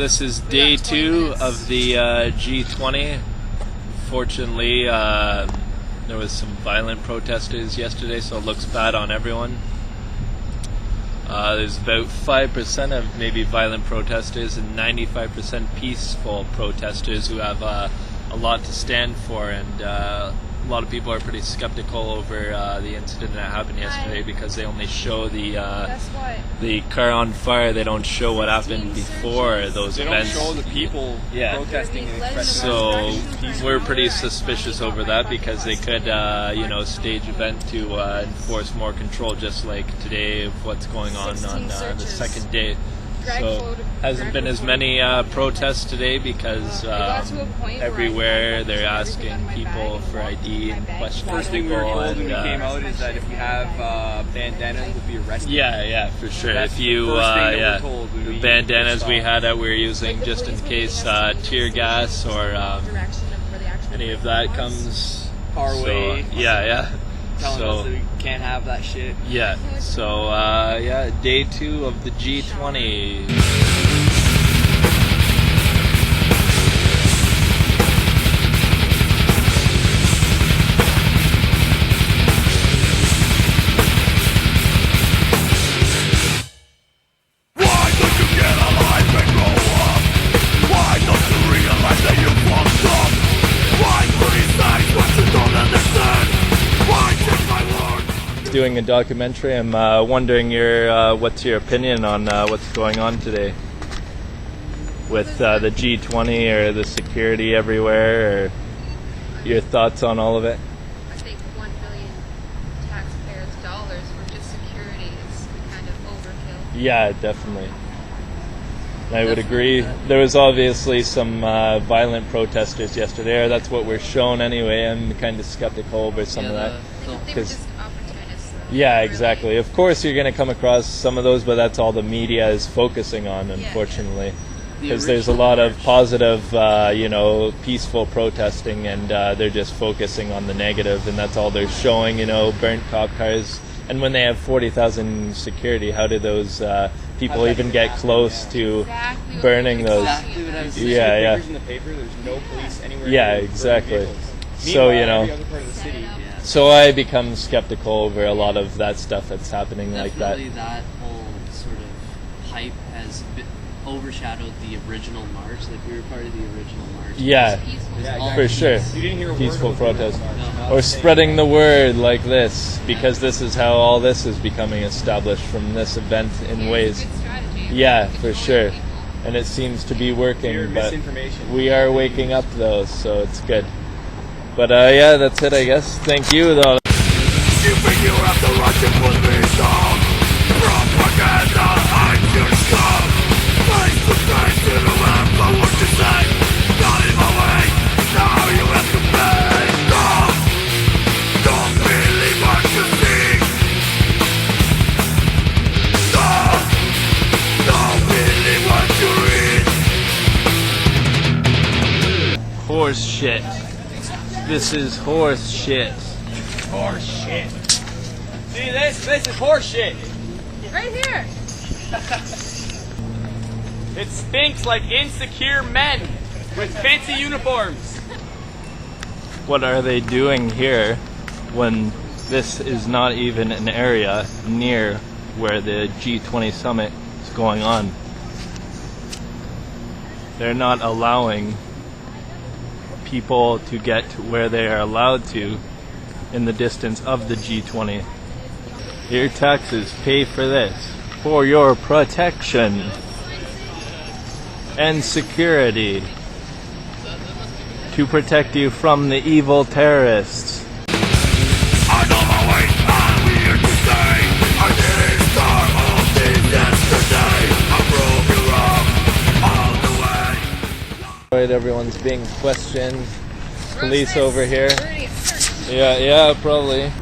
This is day 2 of the G20. Fortunately, there was some violent protesters yesterday, so it looks bad on everyone. There's about 5% of maybe violent protesters and 95% peaceful protesters who have a lot to stand for, and a lot of people are pretty skeptical over the incident that happened yesterday because they only show the car on fire. They don't show what happened before those events. They don't show the people protesting. So we're pretty suspicious over that because they could, stage event to enforce more control, just like today of what's going on the second day. So hasn't been as many protests today because everywhere they're asking people for ID and questioning. First thing we were told when we came out is that if you have bandanas, we'll be arrested. Yeah, for sure. That's if you, the bandanas we had we were using just in case tear gas or any of that comes our way. Yeah. Telling us that we can't have that shit. Yeah, so day 2 of the G20. Doing a documentary. I'm wondering what's your opinion on what's going on today with the G20 or the security everywhere, or your thoughts on all of it? I think $1 billion taxpayers' dollars for just security is kind of overkill. Yeah, definitely. I would agree. There was obviously some violent protesters yesterday, or that's what we're shown anyway. I'm kind of skeptical over some of that. Because yeah, exactly. Of course you're going to come across some of those, but that's all the media is focusing on, unfortunately. Because there's a lot of positive, peaceful protesting, and they're just focusing on the negative, and that's all they're showing, burnt cop cars. And when they have 40,000 security, how do those people even get close to burning those? Exactly what I was saying. Yeah. In the paper, there's no police anywhere. Yeah, exactly. So, every other part of the city. So I become skeptical over a lot of that stuff that's happening like that. Definitely that whole sort of hype has overshadowed the original march. Like, we were part of the original march. Yeah, for sure. You didn't hear a peaceful word protest. No. Or spreading the word like this, because this is how all this is becoming established from this event in ways. Yeah, for sure. And it seems to be working, but we are waking up though, so it's good. But that's it, I guess. Thank you, though. You think you have the right to put me down? Propaganda, I just come. Face to face, you don't have what to say. Not in my way, now you have to pay. No, don't believe what you see. No, don't believe what you read. Horse shit. This is horse shit. Horse shit. See this? This is horse shit. right here. It stinks like insecure men with fancy uniforms. What are they doing here when this is not even an area near where the G20 summit is going on? They're not allowing people to get to where they are allowed to in the distance of the G20. Your taxes pay for this, for your protection and security, to protect you from the evil terrorists. I know my way, I'm here to stay. I didn't start all this yesterday. I broke you wrong all the way. Right, everyone's being questioned. Police over here. Yeah, probably.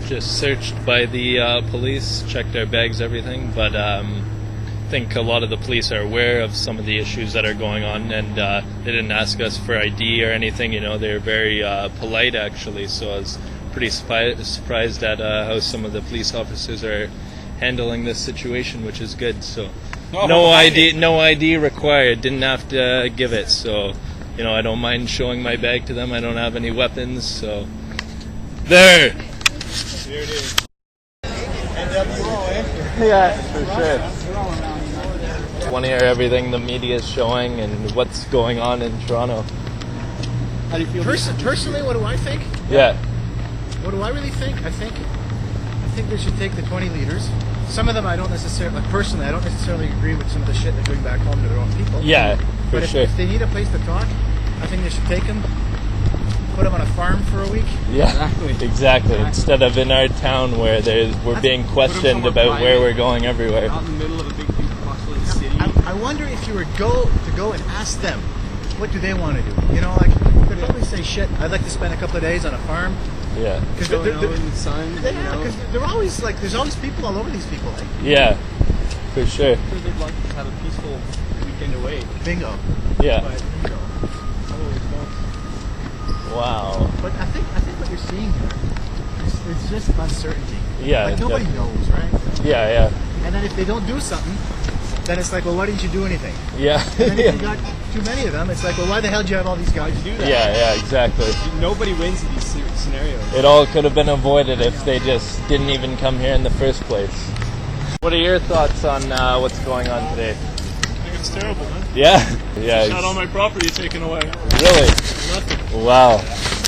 Just searched by the police, checked our bags, everything, but I think a lot of the police are aware of some of the issues that are going on, and they didn't ask us for ID or anything, they were very polite actually, so I was pretty surprised at how some of the police officers are handling this situation, which is good. So No ID required. Didn't have to give it. So, you know, I don't mind showing my bag to them. I don't have any weapons. So, there. Here it is. Yeah, for sure. Want to hear everything the media is showing and what's going on in Toronto. How do you feel? Personally, what do I think? Yeah. What do I really think? I think they should take the 20 leaders. Some of them I don't necessarily, personally, I don't necessarily agree with some of the shit they're doing back home to their own people. Yeah, for but sure. If they need a place to talk, I think they should take them, put them on a farm for a week. Yeah, exactly. Instead of in our town where we're being questioned about where we're going everywhere. Out in the middle of a big populated city. I wonder if you were to go and ask them, what do they want to do? You know, like, they'd probably say, shit, I'd like to spend a couple of days on a farm. Yeah. Because in the sun. they're always like, there's always people all over these people. Like. Yeah, for sure. They'd like to have a peaceful weekend away. Bingo. Yeah. But, holy smokes. Wow. But I think what you're seeing here is just uncertainty. Yeah. Like nobody knows, right? Yeah. And then if they don't do something, then it's like, well, why didn't you do anything? Yeah. And then if you got too many of them, it's like, well, why the hell do you have all these guys to do that? Yeah, exactly. Nobody wins in these scenarios. It all could have been avoided if they just didn't even come here in the first place. What are your thoughts on what's going on today? I think it's terrible, man. Yeah? Had all my property taken away. Really? Nothing. Wow.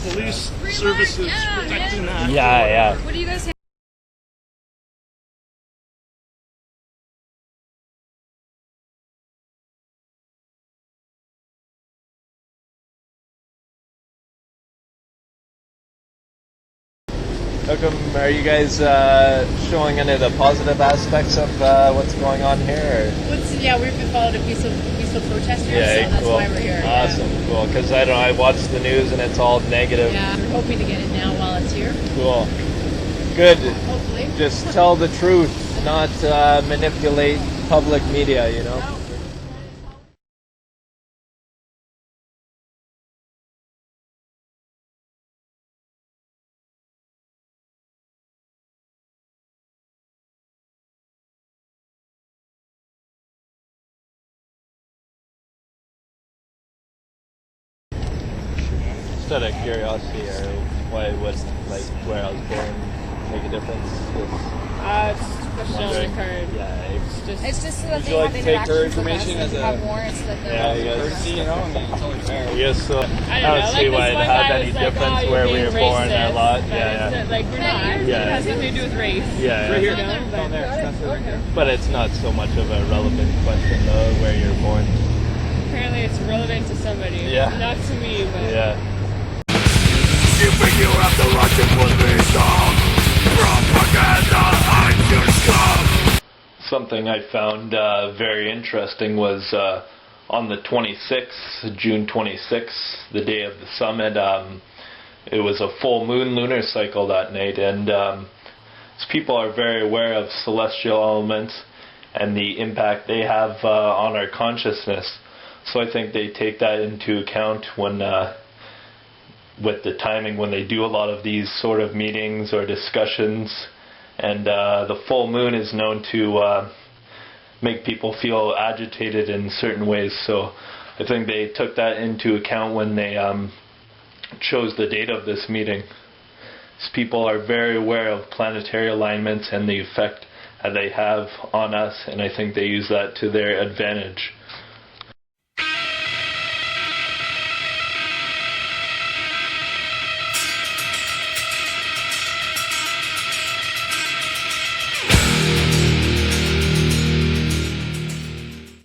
Police services protecting that. Yeah. What do you guys think? How come, are you guys showing any of the positive aspects of what's going on here? We've been followed a peaceful protesters, so that's cool. why we're here. Awesome, cool. Because I watch the news and it's all negative. Yeah, we're hoping to get it now while it's here. Cool. Good. Hopefully. Just tell the truth, not manipulate public media, you know? Just out of curiosity, or why would where I was born make a difference? It's a showing card. Yeah, It's just so that Would they you like have to take her interactions with us information and as a- have warrants that they're Yeah, I guess. Courtesy, you know, I mean, it's only fair. Yes, so I I don't don't know, see like why this it'd one have guy any was like, difference oh, where you're we were being born a racist, lot. but Yeah. it's like, we're not. Yeah. It has nothing to do with race. Yeah. You Yeah. know, Down there. That's where they're going. But it's not so much of a relevant question though, where you're born. apparently it's relevant to somebody. Yeah. Not to me, but... Yeah. You think you have the right to put me down? Propaganda and your scum. Something I found very interesting was on the 26th, June 26th, the day of the summit, it was a full moon lunar cycle that night, and people are very aware of celestial elements and the impact they have on our consciousness. So I think they take that into account when with the timing when they do a lot of these sort of meetings or discussions. And the full moon is known to make people feel agitated in certain ways. So I think they took that into account when they chose the date of this meeting. So people are very aware of planetary alignments and the effect that they have on us, and I think they use that to their advantage.